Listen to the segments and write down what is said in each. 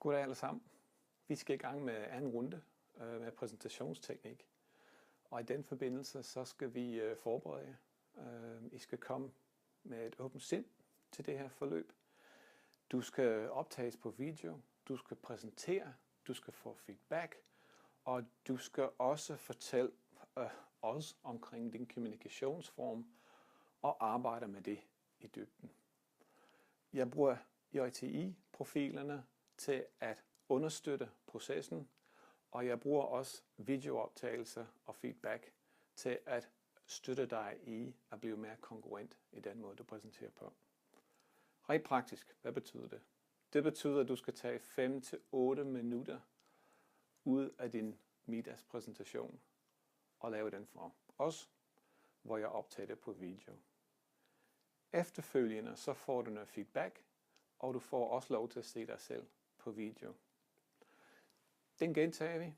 Goddag alle sammen. Vi skal i gang med anden runde med præsentationsteknik. Og i den forbindelse så skal vi forberede. I skal komme med et åbent sind til det her forløb. Du skal optages på video, du skal præsentere, du skal få feedback, og du skal også fortælle os omkring din kommunikationsform og arbejde med det i dybden. Jeg bruger JTI-profilerne til at understøtte processen, og jeg bruger også videooptagelser og feedback til at støtte dig i at blive mere konkurrent i den måde, du præsenterer på. Rent praktisk, hvad betyder det? Det betyder, at du skal tage 5-8 minutter ud af din middagspræsentation og lave den for os, hvor jeg optager det på video. Efterfølgende så får du noget feedback, og du får også lov til at se dig selv på video. Den gentager vi,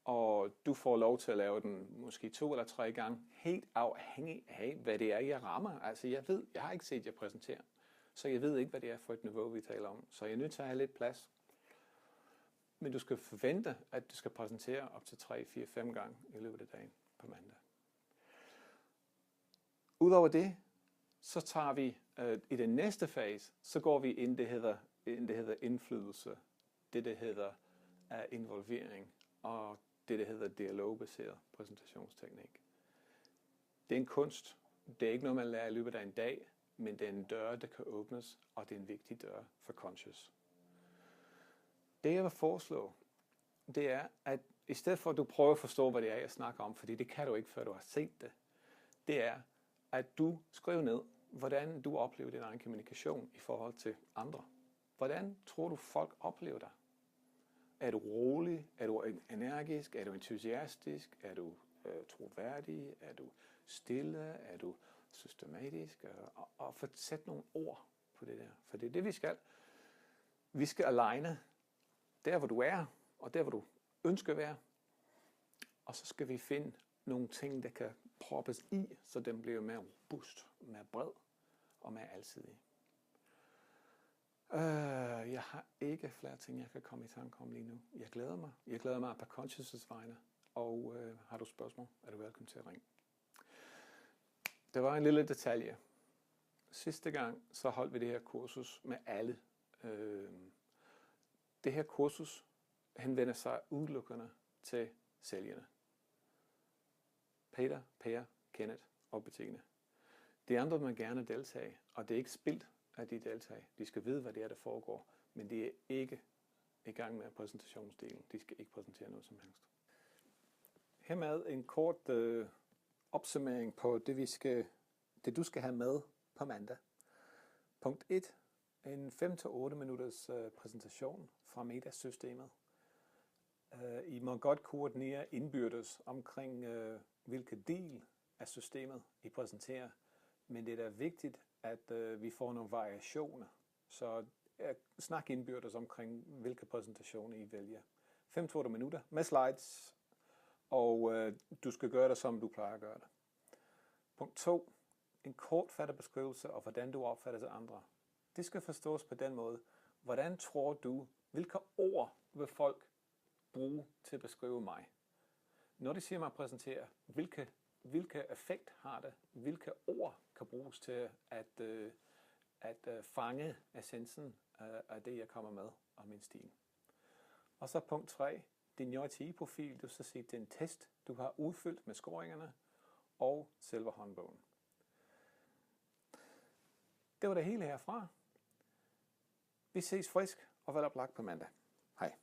og du får lov til at lave den måske 2 eller 3 gange, helt afhængig af, hvad det er, jeg rammer. Altså jeg har ikke set jer præsentere, så jeg ved ikke, hvad det er for et niveau, vi taler om. Så jeg er nødt til at have lidt plads. Men du skal forvente, at du skal præsentere op til 3, 4, 5 gange i løbet af dagen på mandag. Udover det, så tager vi i den næste fase, så går vi ind det hedder indflydelse, det hedder involvering, og det hedder dialogbaseret præsentationsteknik. Det er en kunst. Det er ikke noget, man lærer i løbet af en dag, men det er en dør, der kan åbnes, og det er en vigtig dør for Conscious. Det jeg vil foreslå, det er, at i stedet for at du prøver at forstå, hvad det er, jeg snakker om, fordi det kan du ikke, før du har set det, det er, at du skriver ned, hvordan du oplever din egen kommunikation i forhold til andre. Hvordan tror du, folk oplever dig? Er du rolig? Er du energisk? Er du entusiastisk? Er du troværdig? Er du stille? Er du systematisk? Og få sat nogle ord på det der. For det er det, vi skal. Vi skal aligne der, hvor du er, og der, hvor du ønsker at være. Og så skal vi finde nogle ting, der kan proppes i, så den bliver mere robust, mere bred og mere alsidig. Jeg har ikke flere ting, jeg kan komme i tanke om lige nu. Jeg glæder mig. Jeg glæder mig på Conscious' vegne. Og har du spørgsmål, er du velkommen til at ringe. Der var en lille detalje. Sidste gang, så holdt vi det her kursus med alle. Det her kursus henvender sig udelukkende til sælgerne. Peter, Per, Kenneth og Bettine. De andre må gerne deltage, og det er ikke spildt, at de deltager. De skal vide, hvad det er, der foregår, men de er ikke i gang med præsentationsdelen. De skal ikke præsentere noget som helst. Hermed en kort opsummering på det, du skal have med på mandag. Punkt 1. En 5-8 minutters præsentation fra middagssystemet. I må godt koordinere indbyrdes omkring, hvilken del af systemet I præsenterer, men det er da vigtigt, at vi får nogle variationer. Så snak indbyrdes omkring, hvilke præsentationer I vælger. 5-8 minutter med slides, og du skal gøre det, som du plejer at gøre det. Punkt 2. En kortfattet beskrivelse af, hvordan du opfatter til andre. Det skal forstås på den måde. Hvordan tror du, hvilke ord vil folk bruge til at beskrive mig? Når de siger mig at præsentere, hvilke effekt har det? Hvilke ord kan bruges til at fange essensen af det, jeg kommer med og min stil? Og så punkt 3. Din JTI-profil, du skal se den test, du har udfyldt med scoringerne og selve håndbogen. Det var det hele herfra. Vi ses frisk og vel oplagt på mandag. Hej.